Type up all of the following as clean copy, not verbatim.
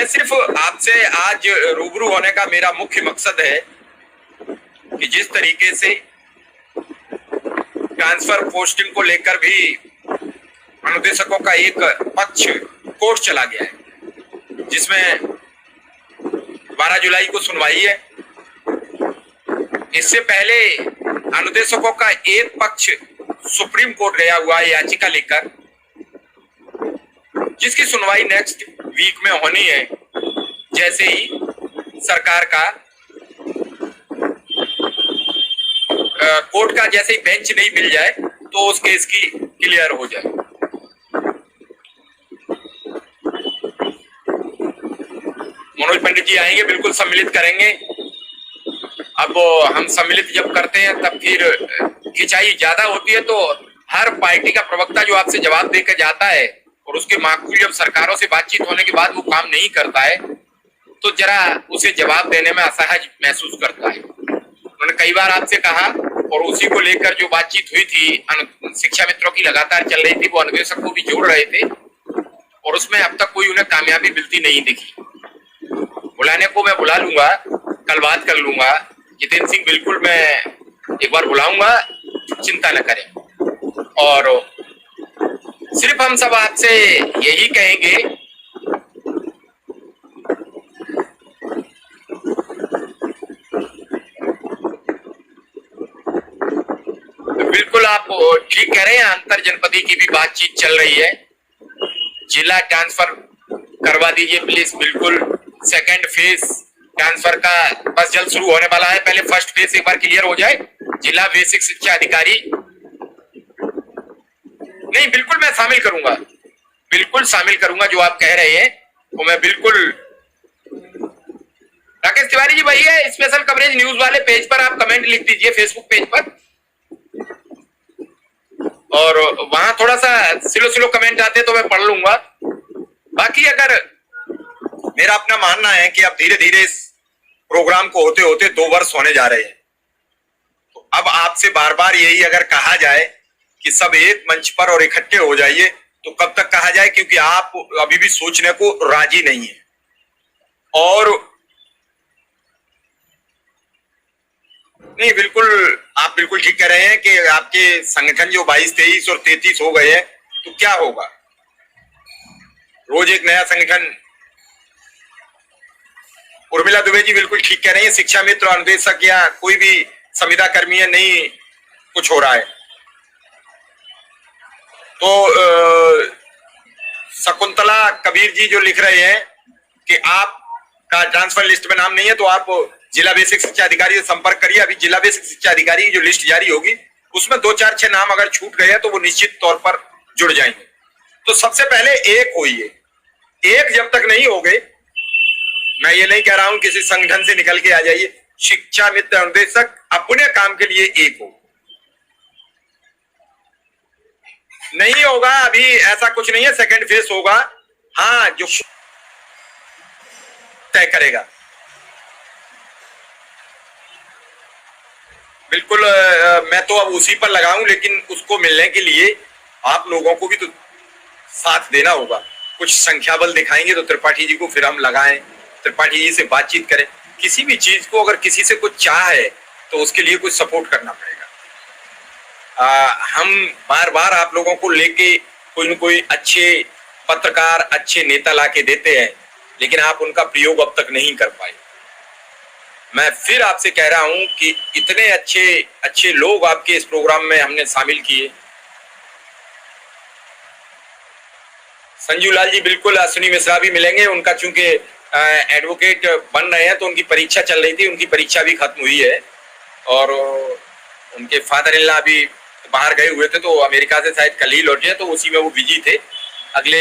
मैं सिर्फ आपसे आज रूबरू होने का मेरा मुख्य मकसद है कि जिस तरीके से ट्रांसफर पोस्टिंग को लेकर भी अनुदेशकों का एक पक्ष कोर्ट चला गया है, जिसमें 12 जुलाई को सुनवाई है। इससे पहले अनुदेशकों का एक पक्ष सुप्रीम कोर्ट गया हुआ है याचिका लेकर, जिसकी सुनवाई नेक्स्ट वीक में होनी है। जैसे ही सरकार का कोर्ट का जैसे ही बेंच नहीं मिल जाए तो उस केस की क्लियर हो जाए। मनोज पंडित जी आएंगे, बिल्कुल सम्मिलित करेंगे। अब हम सम्मिलित जब करते हैं तब फिर खिंचाई ज्यादा होती है, तो हर पार्टी का प्रवक्ता जो आपसे जवाब देकर जाता है और उसके माकूल जब सरकारों से बातचीत होने के बाद वो काम नहीं करता है तो जरा उसे जवाब देने में असहज महसूस करता है। उन्होंने कई बार आपसे कहा और उसी को लेकर जो बातचीत हुई थी शिक्षा मित्रों की लगातार चल रही थी, वो अनुदेशक को भी जोड़ रहे थे और उसमें अब तक कोई उन्हें कामयाबी मिलती नहीं दिखी। बुलाने को मैं बुला लूंगा, कल बात कर लूंगा। जितेंद्र सिंह बिल्कुल मैं एक बार बुलाऊंगा, चिंता न करें। और सिर्फ हम सब आपसे यही कहेंगे बिल्कुल आप ठीक कह रहे हैं, अंतर जनपदी की भी बातचीत चल रही है। जिला ट्रांसफर करवा दीजिए प्लीज, बिल्कुल। सेकंड फेज ट्रांसफर का बस जल्द शुरू होने वाला है, पहले फर्स्ट फेज एक बार क्लियर हो जाए। जिला बेसिक शिक्षा अधिकारी नहीं, बिल्कुल मैं शामिल करूंगा, बिल्कुल शामिल करूंगा जो आप कह रहे हैं वो मैं बिल्कुल। राकेश तिवारी जी भैया स्पेशल कवरेज न्यूज वाले पेज पर आप कमेंट लिख दीजिए, फेसबुक पेज पर, और वहां थोड़ा सा स्लो कमेंट आते तो मैं पढ़ लूंगा। बाकी अगर मेरा अपना मानना है कि अब धीरे धीरे इस प्रोग्राम को होते होते 2 वर्ष होने जा रहे हैं, तो अब आपसे बार बार यही अगर कहा जाए कि सब एक मंच पर और इकट्ठे हो जाइए, तो कब तक कहा जाए, क्योंकि आप अभी भी सोचने को राजी नहीं है। और नहीं, बिल्कुल आप बिल्कुल ठीक कह रहे हैं कि आपके संगठन जो 22, 23 और 33 हो गए हैं, तो क्या होगा, रोज एक नया संगठन। उर्मिला दुबे जी बिल्कुल ठीक कह रही है, शिक्षा मित्र, अनुदेशक या कोई भी संविदा कर्मी है, नहीं कुछ हो रहा है। तो शकुंतला कबीर जी जो लिख रहे हैं कि आपका ट्रांसफर लिस्ट में नाम नहीं है तो आप जिला बेसिक शिक्षा अधिकारी से संपर्क करिए। अभी जिला बेसिक शिक्षा अधिकारी की जो लिस्ट जारी होगी उसमें 2, 4, 6 नाम अगर छूट गए हैं तो वो निश्चित तौर पर जुड़ जाएंगे। तो सबसे पहले एक होइए, एक जब तक नहीं होगे, मैं ये नहीं कह रहा हूं किसी संगठन से निकल के आ जाइए, शिक्षा मित्र अनुदेशक अपने काम के लिए एक हो। नहीं होगा, अभी ऐसा कुछ नहीं है, सेकंड फेज होगा। हाँ, जो तय करेगा बिल्कुल। मैं तो अब उसी पर लगाऊं, लेकिन उसको मिलने के लिए आप लोगों को भी तो साथ देना होगा। कुछ संख्या बल दिखाएंगे तो त्रिपाठी जी को फिर हम लगाएं, त्रिपाठी जी से बातचीत करें। किसी भी चीज को अगर किसी से कुछ चाह है तो उसके लिए कुछ सपोर्ट करना पड़ेगा। हम बार बार आप लोगों को लेके कोई न कोई अच्छे पत्रकार, अच्छे नेता लाके देते हैं, लेकिन आप उनका प्रयोग अब तक नहीं कर पाए। मैं फिर आपसे कह रहा हूं कि इतने अच्छे अच्छे लोग आपके इस प्रोग्राम में हमने शामिल किए। संजू लाल जी बिल्कुल, अश्विनी मिश्रा भी मिलेंगे, उनका चूंकि एडवोकेट बन रहे हैं तो उनकी परीक्षा चल रही थी, उनकी परीक्षा भी खत्म हुई है और उनके फादर इन लॉ अभी बाहर गए हुए थे, तो अमेरिका से शायद कल ही लौटे हैं, तो उसी में वो बिजी थे। अगले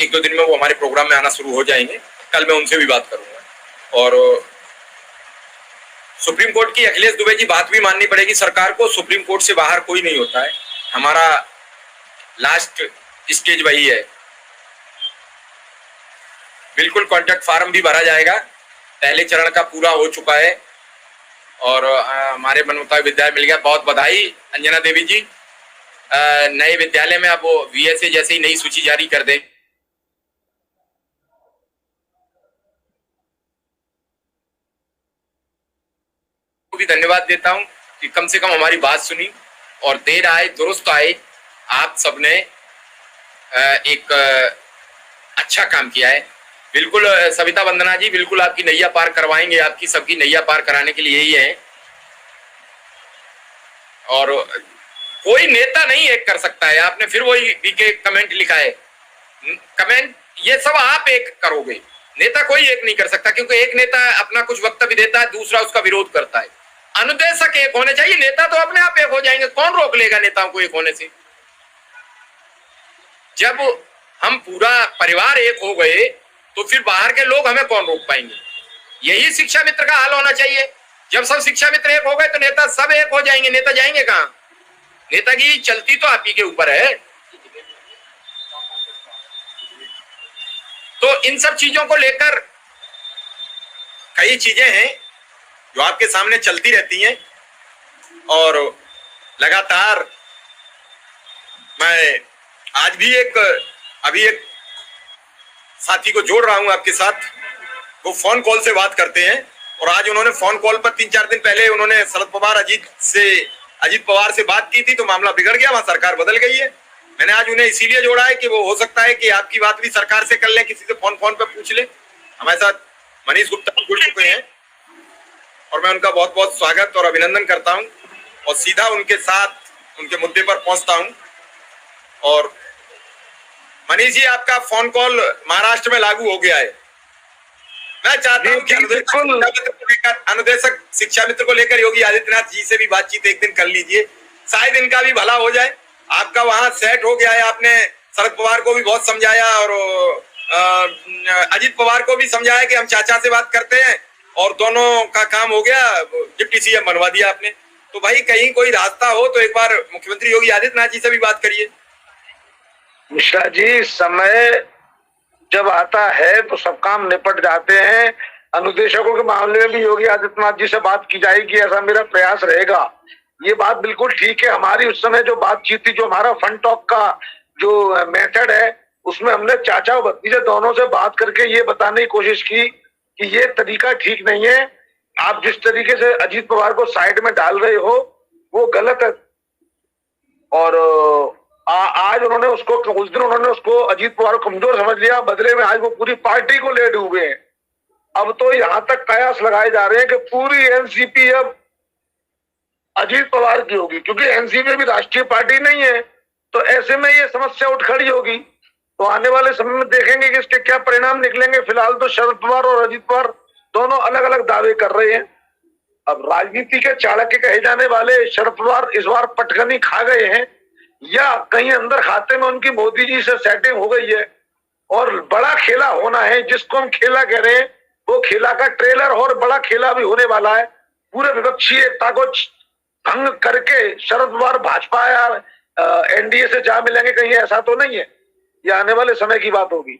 1-2 दिन में वो हमारे प्रोग्राम में आना शुरू हो जाएंगे। कल मैं उनसे भी बात करूंगा। और सुप्रीम कोर्ट की अखिलेश दुबे जी बात भी माननी पड़ेगी सरकार को, सुप्रीम कोर्ट से बाहर कोई नहीं होता है, हमारा लास्ट स्टेज वही है। बिल्कुल कॉन्ट्रैक्ट फार्म भी भरा जाएगा, पहले चरण का पूरा हो चुका है और हमारे मनमता विद्यालय मिल गया, बहुत बधाई अंजना देवी जी। नए विद्यालय में अब वो VSA जैसे ही नई सूची जारी कर दें। को भी धन्यवाद देता हूं कि कम से कम हमारी बात सुनी और देर आए दुरुस्त आए। आप सबने एक अच्छा काम किया है। बिल्कुल सविता वंदना जी, बिल्कुल आपकी नैया पार करवाएंगे, आपकी सबकी नैया पार कराने के लिए यही है। और कोई नेता नहीं एक कर सकता है। आपने फिर वही बीके कमेंट लिखा है, कमेंट ये सब आप एक करोगे, नेता कोई एक नहीं कर सकता, क्योंकि एक नेता अपना कुछ वक्तव्य देता है, दूसरा उसका विरोध करता है। अनुदेशक एक होने चाहिए, नेता तो अपने आप एक हो जाएंगे। कौन रोक लेगा नेताओं को एक होने से? जब हम पूरा परिवार एक हो गए तो फिर बाहर के लोग हमें कौन रोक पाएंगे? यही शिक्षा मित्र का हाल होना चाहिए। जब सब शिक्षा मित्र एक हो गए तो नेता सब एक हो जाएंगे। नेता जाएंगे कहां? नेतागिरी चलती तो आप ही के ऊपर है। तो इन सब चीजों को लेकर कई चीजें हैं जो आपके सामने चलती रहती हैं और लगातार मैं आज भी अभी एक साथी को जोड़ रहा हूं आपके साथ। वो फोन कॉल से बात करते हैं और आज उन्होंने फोन कॉल पर 3-4 दिन पहले उन्होंने शरद पवार अजीत पवार से बात की थी, तो मामला बिगड़ गया, वहां सरकार बदल गई है। मैंने आज उन्हें इसीलिए जोड़ा है कि वो हो सकता है कि आपकी बात भी सरकार से कर लें, किसी से फोन पे पूछ ले। हमारे साथ मनीष गुप्ता जुड़ चुके हैं और मैं उनका बहुत बहुत स्वागत और अभिनंदन करता हूं और सीधा उनके साथ उनके मुद्दे पर पहुंचता हूं। और मनीष जी, आपका फोन कॉल महाराष्ट्र में लागू हो गया है। मैं चाहता हूं कि अनुदेशक शिक्षा मित्र को लेकर योगी आदित्यनाथ जी से भी बातचीत एक दिन कर लीजिए, शायद इनका भी भला हो जाए। आपका वहां सेट हो गया है, आपने शरद पवार को भी बहुत समझाया और अजीत पवार को भी समझाया कि हम चाचा से बात करते हैं और दोनों का काम हो गया, डिप्टी सीएम बनवा दिया आपने। तो भाई कहीं कोई रास्ता हो तो एक बार मुख्यमंत्री योगी आदित्यनाथ जी से भी बात करिए। मिश्रा जी, समय जब आता है तो सब काम निपट जाते हैं। अनुदेशकों के मामले में भी योगी आदित्यनाथ जी से बात की जाएगी, ऐसा मेरा प्रयास रहेगा। ये बात बिल्कुल ठीक है। हमारी उस समय जो बातचीत थी, जो हमारा फन टॉक का जो मेथड है, उसमें हमने चाचा और भतीजे दोनों से बात करके ये बताने की कोशिश की कि ये तरीका ठीक नहीं है। आप जिस तरीके से अजीत पवार को साइड में डाल रहे हो वो गलत है। और आज उन्होंने उसको, उस दिन उन्होंने उसको अजीत पवार को कमजोर समझ लिया, बदले में आज वो पूरी पार्टी को ले डूबे हैं। अब तो यहां तक कयास लगाए जा रहे हैं कि पूरी एनसीपी अब अजीत पवार की होगी, क्योंकि एनसीपी भी राष्ट्रीय पार्टी नहीं है। तो ऐसे में ये समस्या उठ खड़ी होगी। तो आने वाले समय में देखेंगे कि इसके क्या परिणाम निकलेंगे। फिलहाल तो शरद पवार और अजीत पवार दोनों अलग अलग दावे कर रहे हैं। अब राजनीति के चाणक्य कहे जाने वाले शरद पवार इस बार पटखनी खा गए हैं या कहीं अंदर खाते में उनकी मोदी जी से सेटिंग हो गई है और बड़ा खेला होना है। जिसको हम खेला कह रहे हैं वो खेला का ट्रेलर और बड़ा खेला भी होने वाला है। पूरे विपक्षी एकता को भंग करके शरद पवार भाजपा या एनडीए से जा मिलेंगे, कहीं ऐसा तो नहीं है। ये आने वाले समय की बात होगी।